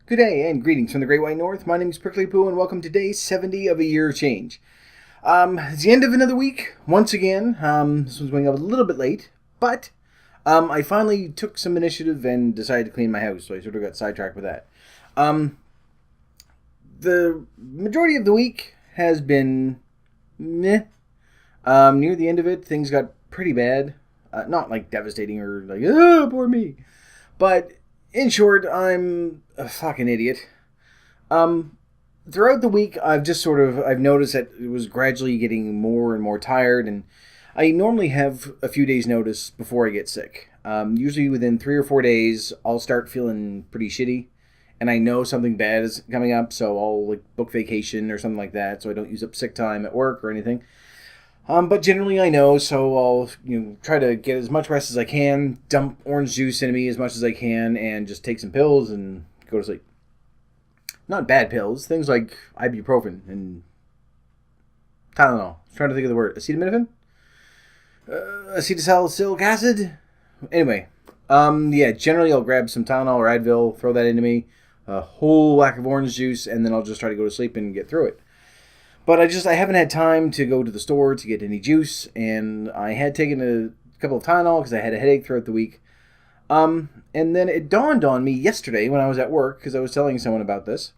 Good day and greetings from the Great White North. My name is Prickly Poo and welcome to day 70 of a year of change. It's the end of another week, once again. This one's going up a little bit late, but I finally took some initiative and decided to clean my house, so I sort of got sidetracked with that. The majority of the week has been meh. Near the end of it, things got pretty bad. Not like devastating or like, oh, poor me. But in short, I'm a fucking idiot. Throughout the week, I've noticed that it was gradually getting more and more tired, and I normally have a few days notice before I get sick. Usually within 3 or 4 days, I'll start feeling pretty shitty, and I know something bad is coming up, so I'll like book vacation or something like that, so I don't use up sick time at work or anything. But generally I know, so I'll try to get as much rest as I can, dump orange juice into me as much as I can, and just take some pills and go to sleep. Not bad pills, things like ibuprofen and Tylenol. I'm trying to think of the word. Acetaminophen? Acetylsalicylic acid? Anyway, generally I'll grab some Tylenol or Advil, throw that into me, a whole whack of orange juice, and then I'll just try to go to sleep and get through it. But I haven't had time to go to the store to get any juice, and I had taken a couple of Tylenol because I had a headache throughout the week. And then it dawned on me yesterday when I was at work, because I was telling someone about this,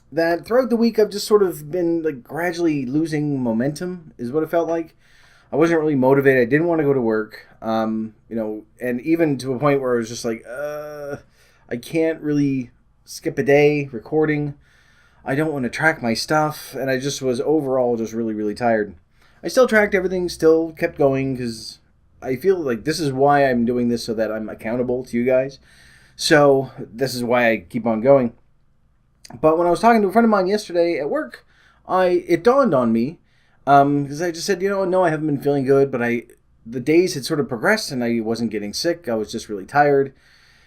that throughout the week I've just sort of been like gradually losing momentum, is what it felt like. I wasn't really motivated. I didn't want to go to work, and even to a point where I was just like, I can't really skip a day recording. I don't want to track my stuff, and I just was overall just really, really tired. I still tracked everything, still kept going, because I feel like this is why I'm doing this, so that I'm accountable to you guys. So this is why I keep on going. But when I was talking to a friend of mine yesterday at work, it dawned on me, because I just said, no, I haven't been feeling good, but the days had sort of progressed, and I wasn't getting sick. I was just really tired,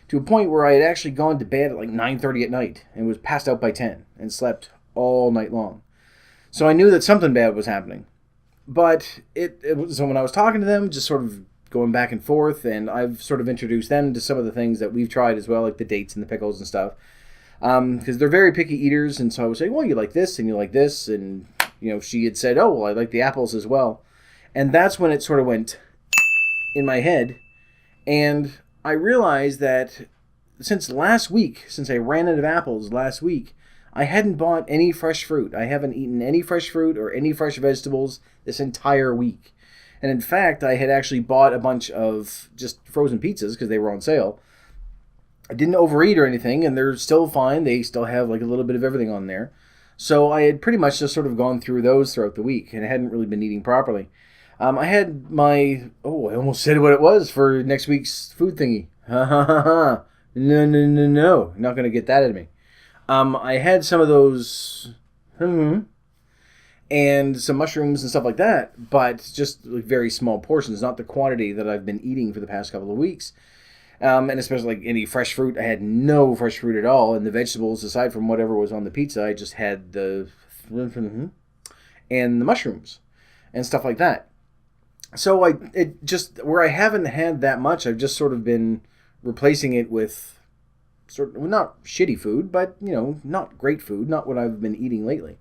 to a point where I had actually gone to bed at like 9:30 at night and was passed out by 10 and slept all night long. So I knew that something bad was happening. But so when I was talking to them, just sort of going back and forth, and I've sort of introduced them to some of the things that we've tried as well, like the dates and the pickles and stuff. Because they're very picky eaters, and so I was saying, well, you like this and you like this, and she had said, oh, well, I like the apples as well. And that's when it sort of went in my head, and I realized that since I ran out of apples last week, I hadn't bought any fresh fruit. I haven't eaten any fresh fruit or any fresh vegetables this entire week. And in fact, I had actually bought a bunch of just frozen pizzas because they were on sale. I didn't overeat or anything, and they're still fine. They still have like a little bit of everything on there. So I had pretty much just sort of gone through those throughout the week, and I hadn't really been eating properly. I had I almost said what it was for next week's food thingy. Ha ha ha ha. No. You're not going to get that out of me. I had some of those, and some mushrooms and stuff like that, but just like very small portions, not the quantity that I've been eating for the past couple of weeks. And especially like any fresh fruit, I had no fresh fruit at all, and the vegetables, aside from whatever was on the pizza, I just had the and the mushrooms and stuff like that. So where I haven't had that much, I've just sort of been replacing it with not shitty food, but not great food, not what I've been eating lately.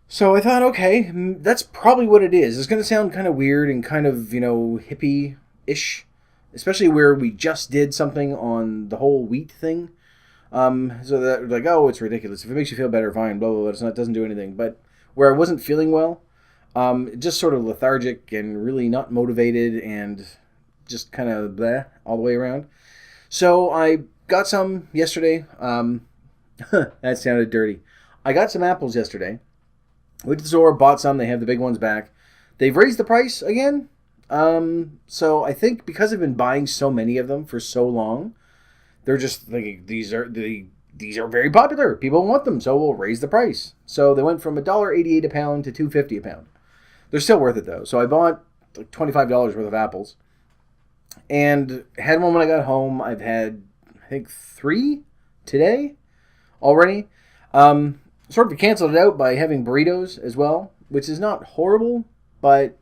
So I thought, okay, that's probably what it is. It's going to sound kind of weird and kind of hippie-ish, especially where we just did something on the whole wheat thing. So that like, oh, it's ridiculous. If it makes you feel better, fine. Blah blah blah. It doesn't do anything. But where I wasn't feeling well. Just sort of lethargic and really not motivated and just kind of bleh all the way around. So I got some yesterday. That sounded dirty. I got some apples yesterday. Went to the store, bought some. They have the big ones back. They've raised the price again. So I think because I've been buying so many of them for so long, they're just thinking these are very popular. People want them, so we'll raise the price. So they went from $1.88 a pound to $2.50 a pound. They're still worth it, though. So I bought like $25 worth of apples and had one when I got home. I've had, I think, 3 today already. Sort of canceled it out by having burritos as well, which is not horrible, but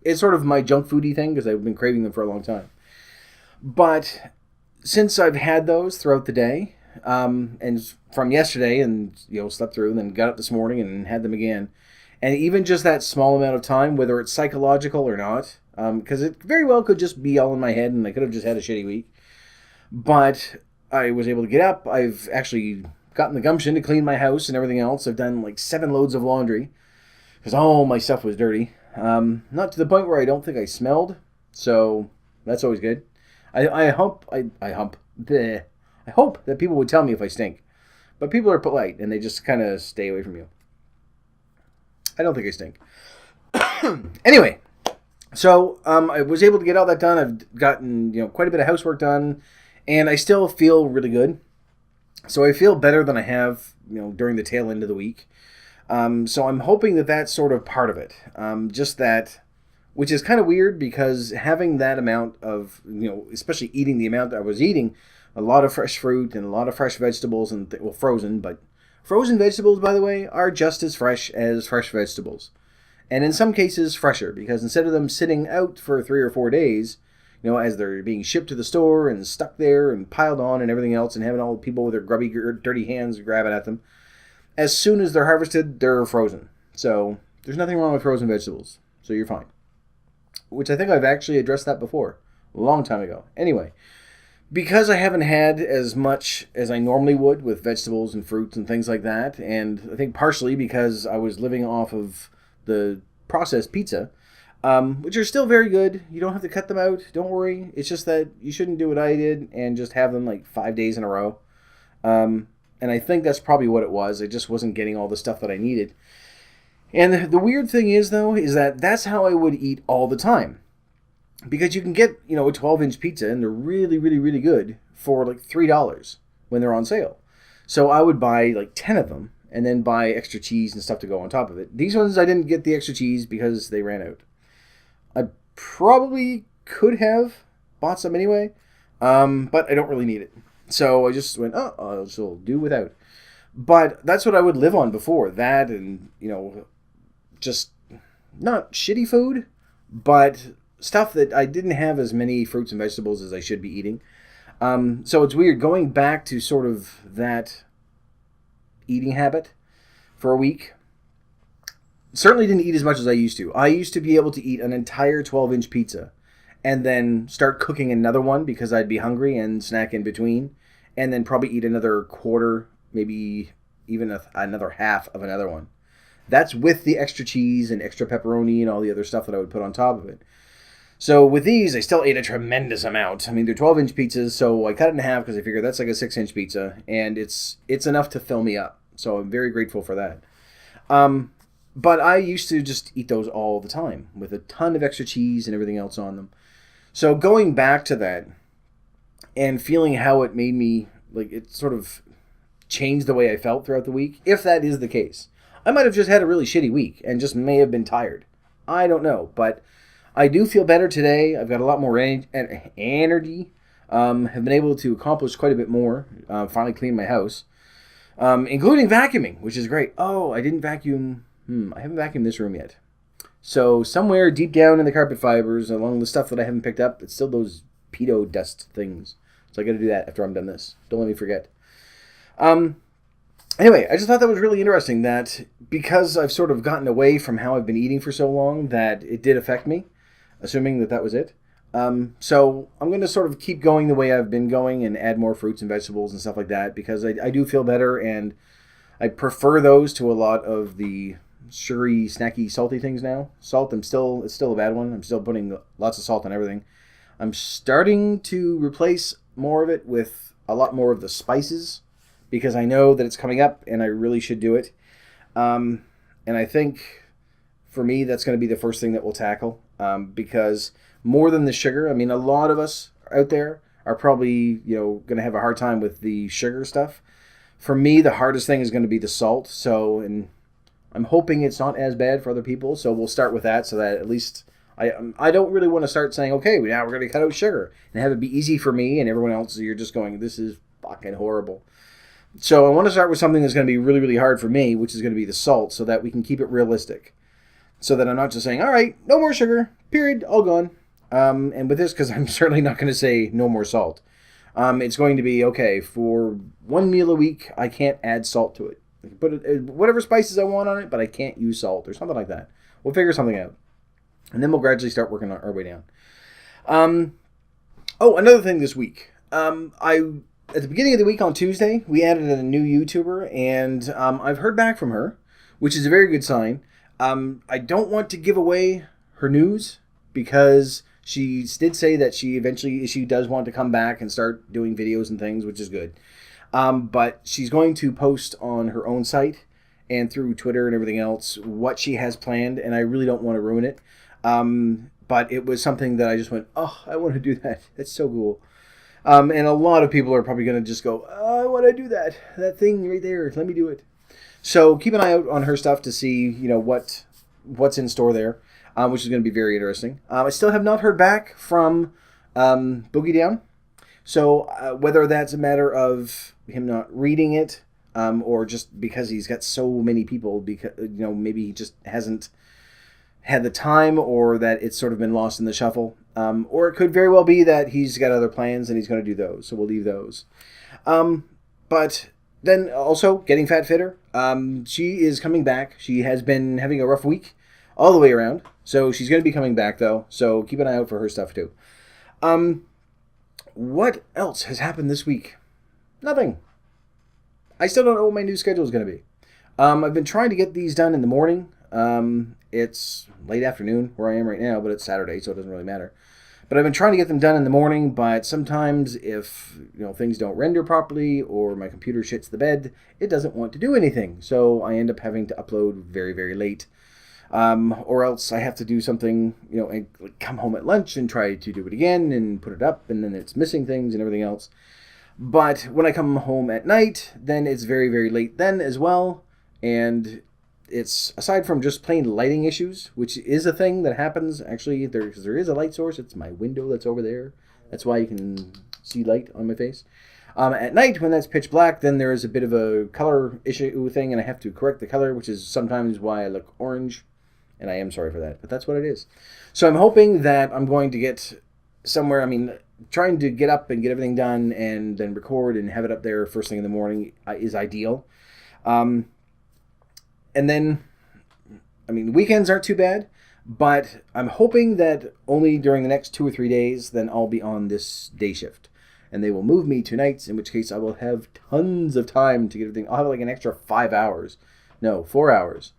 it's sort of my junk foodie thing because I've been craving them for a long time. But since I've had those throughout the day, and from yesterday, and slept through, and then got up this morning and had them again. And even just that small amount of time, whether it's psychological or not, because it very well could just be all in my head, and I could have just had a shitty week. But I was able to get up. I've actually gotten the gumption to clean my house and everything else. I've done like 7 loads of laundry because all my stuff was dirty. Not to the point where I don't think I smelled, so that's always good. I hope that people would tell me if I stink, but people are polite and they just kind of stay away from you. I don't think I stink. Anyway, so I was able to get all that done. I've gotten quite a bit of housework done, and I still feel really good. So I feel better than I have during the tail end of the week. So I'm hoping that that's sort of part of it. Just that, which is kind of weird because having that amount of especially eating the amount that I was eating, a lot of fresh fruit and a lot of fresh vegetables and frozen, but frozen vegetables, by the way, are just as fresh as fresh vegetables. And in some cases, fresher, because instead of them sitting out for 3 or 4 days, as they're being shipped to the store and stuck there and piled on and everything else and having all the people with their grubby, dirty hands grabbing at them, as soon as they're harvested, they're frozen. So there's nothing wrong with frozen vegetables. So you're fine. Which I think I've actually addressed that before, a long time ago. Anyway, because I haven't had as much as I normally would with vegetables and fruits and things like that, and I think partially because I was living off of the processed pizza, which are still very good. You don't have to cut them out. Don't worry. It's just that you shouldn't do what I did and just have them like 5 days in a row. And I think that's probably what it was. I just wasn't getting all the stuff that I needed. And the weird thing is, though, is that that's how I would eat all the time. Because you can get, a 12-inch pizza, and they're really, really, really good for like $3 when they're on sale. So I would buy like 10 of them and then buy extra cheese and stuff to go on top of it. These ones, I didn't get the extra cheese because they ran out. I probably could have bought some anyway, but I don't really need it. So I just went, I'll just do without. But that's what I would live on before. That and, just not shitty food, but stuff that I didn't have as many fruits and vegetables as I should be eating. So it's weird going back to sort of that eating habit for a week. Certainly didn't eat as much as I used to. I used to be able to eat an entire 12-inch pizza and then start cooking another one because I'd be hungry and snack in between, and then probably eat another quarter, maybe even another half of another one. That's with the extra cheese and extra pepperoni and all the other stuff that I would put on top of it. So with these, I still ate a tremendous amount. I mean, they're 12-inch pizzas, so I cut it in half because I figured that's like a 6-inch pizza, and it's enough to fill me up. So I'm very grateful for that. But I used to just eat those all the time with a ton of extra cheese and everything else on them. So going back to that and feeling how it made me, like it sort of changed the way I felt throughout the week, if that is the case. I might have just had a really shitty week and just may have been tired. I don't know, but I do feel better today. I've got a lot more energy. Have been able to accomplish quite a bit more. Finally cleaned my house, including vacuuming, which is great. Oh, I didn't vacuum. I haven't vacuumed this room yet. So somewhere deep down in the carpet fibers, along the stuff that I haven't picked up, it's still those pedo dust things. So I got to do that after I'm done this. Don't let me forget. Anyway, I just thought that was really interesting that because I've sort of gotten away from how I've been eating for so long, that it did affect me, assuming that that was it. So I'm going to sort of keep going the way I've been going and add more fruits and vegetables and stuff like that because I do feel better, and I prefer those to a lot of the sugary, snacky, salty things now. Salt, it's still a bad one. I'm still putting lots of salt on everything. I'm starting to replace more of it with a lot more of the spices because I know that it's coming up and I really should do it. And I think for me, that's going to be the first thing that we'll tackle because more than the sugar, I mean, a lot of us out there are probably, going to have a hard time with the sugar stuff. For me, the hardest thing is going to be the salt. So, and I'm hoping it's not as bad for other people. So we'll start with that so that at least I don't really want to start saying, okay, now we're going to cut out sugar and have it be easy for me and everyone else. You're just going, this is fucking horrible. So I want to start with something that's going to be really, really hard for me, which is going to be the salt, so that we can keep it realistic. So that I'm not just saying, all right, no more sugar, period, all gone. And with this, because I'm certainly not going to say no more salt. It's going to be, okay, for one meal a week, I can't add salt to it. I can put whatever spices I want on it, but I can't use salt or something like that. We'll figure something out. And then we'll gradually start working our way down. Another thing this week. At the beginning of the week on Tuesday, we added a new YouTuber, and I've heard back from her, which is a very good sign. I don't want to give away her news because she did say that she does want to come back and start doing videos and things, which is good. But she's going to post on her own site and through Twitter and everything else what she has planned, and I really don't want to ruin it. But it was something that I just went, oh, I want to do that. That's so cool. And a lot of people are probably going to just go, oh, I want to do that thing right there. Let me do it. So keep an eye out on her stuff to see, what's in store there, which is going to be very interesting. I still have not heard back from Boogie Down. So whether that's a matter of him not reading it, or just because he's got so many people, because maybe he just hasn't had the time, or that it's sort of been lost in the shuffle. Or it could very well be that he's got other plans and he's going to do those. So we'll leave those. But then also Getting Fat Fitter. She is coming back. She has been having a rough week all the way around. So she's going to be coming back though. So keep an eye out for her stuff too. What else has happened this week? Nothing. I still don't know what my new schedule is going to be. I've been trying to get these done in the morning. It's late afternoon where I am right now, but it's Saturday, so it doesn't really matter. But I've been trying to get them done in the morning, but sometimes if things don't render properly or my computer shits the bed, it doesn't want to do anything. So I end up having to upload very, very late. Or else I have to do something, and come home at lunch and try to do it again and put it up, and then it's missing things and everything else. But when I come home at night, then it's very, very late then as well. And it's, aside from just plain lighting issues, which is a thing that happens, actually, there is a light source. It's my window that's over there. That's why you can see light on my face. At night, when that's pitch black, then there is a bit of a color issue thing, and I have to correct the color, which is sometimes why I look orange. And I am sorry for that, but that's what it is. So I'm hoping that I'm going to get somewhere, trying to get up and get everything done and then record and have it up there first thing in the morning is ideal. And then, weekends aren't too bad, but I'm hoping that only during the next 2 or 3 days, then I'll be on this day shift. And they will move me to nights, in which case I will have tons of time to get everything. I'll have like an extra 5 hours. No, 4 hours.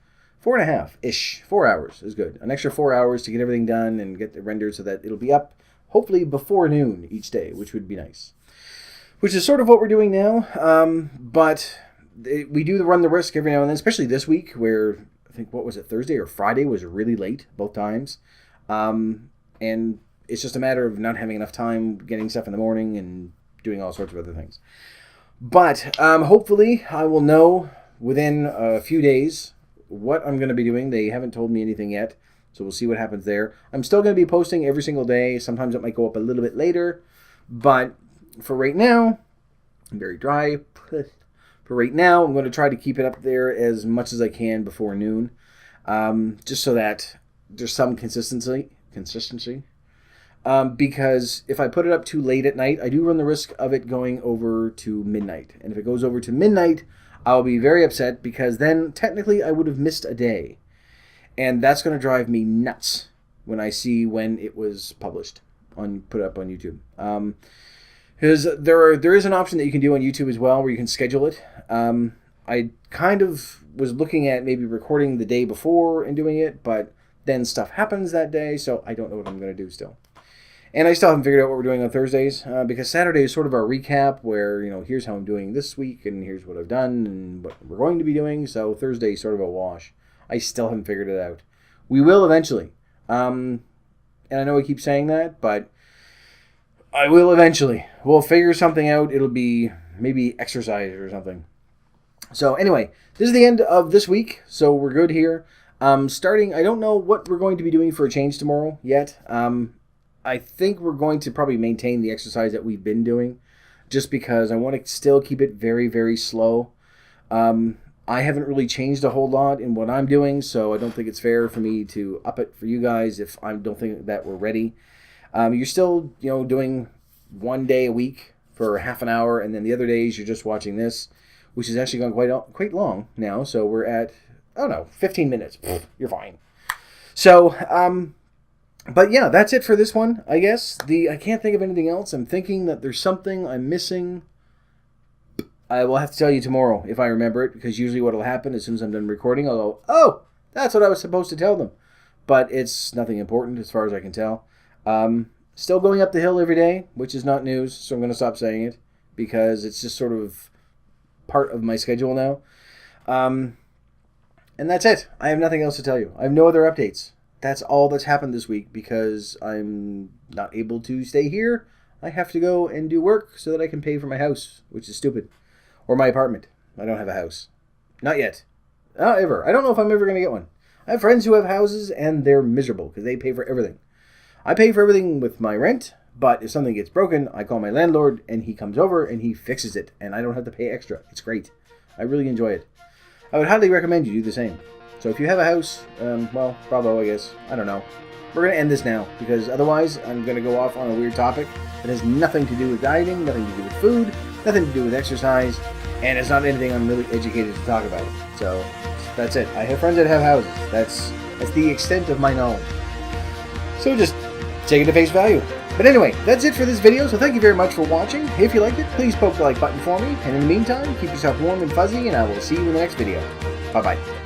4.5-ish. 4 hours is good. An extra 4 hours to get everything done and get it rendered so that it'll be up, hopefully before noon each day, which would be nice. Which is sort of what we're doing now, but we do run the risk every now and then, especially this week, where I think, Thursday or Friday was really late, both times. And it's just a matter of not having enough time getting stuff in the morning and doing all sorts of other things. But hopefully I will know within a few days what I'm going to be doing. They haven't told me anything yet, so we'll see what happens there. I'm still going to be posting every single day. Sometimes it might go up a little bit later, but for right now, I'm very dry. For right now, I'm going to try to keep it up there as much as I can before noon, just so that there's some consistency. Because if I put it up too late at night, I do run the risk of it going over to midnight. And if it goes over to midnight, I'll be very upset, because then technically I would have missed a day. And that's going to drive me nuts when I see when it was published, put up on YouTube. Because there is an option that you can do on YouTube as well where you can schedule it. I kind of was looking at maybe recording the day before and doing it, but then stuff happens that day, so I don't know what I'm going to do still. And I still haven't figured out what we're doing on Thursdays, because Saturday is sort of our recap where, here's how I'm doing this week, and here's what I've done, and what we're going to be doing. So Thursday is sort of a wash. I still haven't figured it out. We will eventually. And I know I keep saying that, but I will eventually. We'll figure something out. It'll be maybe exercise or something. So anyway, this is the end of this week, so we're good here. Starting, I don't know what we're going to be doing for a change tomorrow yet. I think we're going to probably maintain the exercise that we've been doing, just because I want to still keep it very, very slow. I haven't really changed a whole lot in what I'm doing, so I don't think it's fair for me to up it for you guys if I don't think that we're ready. You're still, doing 1 day a week, for half an hour, and then the other days you're just watching this, which is actually gone quite long now. So we're at, I don't know, 15 minutes. You're fine. So, but yeah, that's it for this one, I guess. I can't think of anything else. I'm thinking that there's something I'm missing. I will have to tell you tomorrow if I remember it, because usually what will happen as soon as I'm done recording, I'll go, oh, that's what I was supposed to tell them. But it's nothing important as far as I can tell. Still going up the hill every day, which is not news, so I'm going to stop saying it, because it's just sort of part of my schedule now. And that's it. I have nothing else to tell you. I have no other updates. That's all that's happened this week, because I'm not able to stay here. I have to go and do work so that I can pay for my house, which is stupid. Or my apartment. I don't have a house. Not yet. Not ever. I don't know if I'm ever going to get one. I have friends who have houses, and they're miserable because they pay for everything. I pay for everything with my rent, but if something gets broken, I call my landlord, and he comes over, and he fixes it, and I don't have to pay extra. It's great. I really enjoy it. I would highly recommend you do the same. So if you have a house, well, bravo, I guess. I don't know. We're going to end this now, because otherwise I'm going to go off on a weird topic that has nothing to do with dieting, nothing to do with food, nothing to do with exercise, and it's not anything I'm really educated to talk about. So that's it. I have friends that have houses. That's the extent of my knowledge. So just take it to face value. But anyway, that's it for this video, so thank you very much for watching. If you liked it, please poke the like button for me, and in the meantime, keep yourself warm and fuzzy, and I will see you in the next video. Bye-bye.